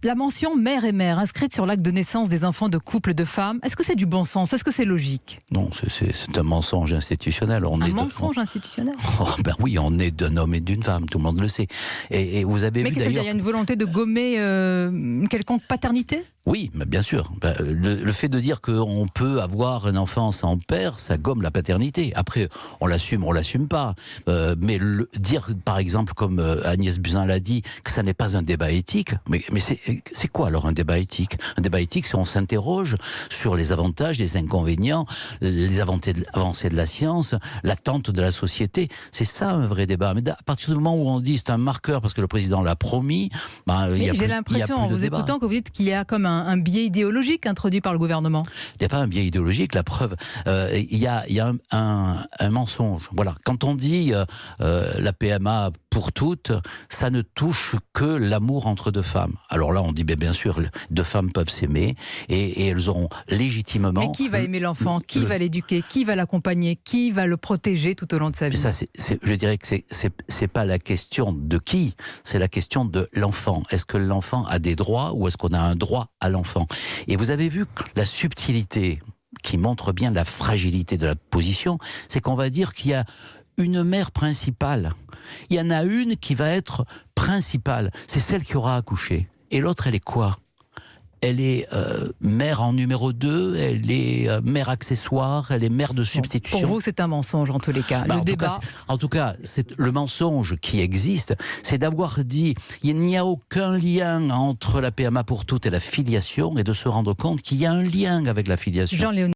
La mention mère et mère inscrite sur l'acte de naissance des enfants de couples de femmes, est-ce que c'est du bon sens? Est-ce que c'est logique? Non, c'est un mensonge institutionnel. Un mensonge institutionnel? Ben oui, on est d'un homme et d'une femme, tout le monde le sait. Et vous avez Mais vu qu'est-ce que ça veut dire? Il y a une volonté de gommer une quelconque paternité? Oui, mais bien sûr. Le fait de dire qu'on peut avoir un enfant sans père, ça gomme la paternité. Après, on l'assume pas. Mais dire, par exemple, comme Agnès Buzyn l'a dit, que ça n'est pas un débat éthique, mais c'est quoi alors un débat éthique? Un débat éthique, c'est on s'interroge sur les avantages, les inconvénients, les avancées de la science, l'attente de la société. C'est ça un vrai débat. Mais à partir du moment où on dit c'est un marqueur parce que le président l'a promis, j'ai l'impression, en vous écoutant, que vous dites qu'il y a comme un biais idéologique introduit par le gouvernement. Il n'y a pas un biais idéologique, la preuve, il y a un mensonge. Voilà. Quand on dit la PMA pour toutes, ça ne touche que l'amour entre deux femmes. Alors là, on dit bien sûr, deux femmes peuvent s'aimer et elles auront légitimement... Mais qui va aimer l'enfant? Qui va l'éduquer? Qui va l'accompagner? Qui va le protéger tout au long de sa vie? Ça, je dirais que c'est pas la question de qui, c'est la question de l'enfant. Est-ce que l'enfant a des droits ou est-ce qu'on a un droit à l'enfant? Et vous avez vu la subtilité qui montre bien la fragilité de la position, c'est qu'on va dire qu'il y a une mère principale. Il y en a une qui va être principale. C'est celle qui aura accouché. Et l'autre, elle est quoi? Elle est mère en numéro 2, elle est mère accessoire, elle est mère de substitution. Pour vous, c'est un mensonge en tous les cas. Le débat... En tout cas, le mensonge qui existe, c'est d'avoir dit il n'y a aucun lien entre la PMA pour toutes et la filiation et de se rendre compte qu'il y a un lien avec la filiation.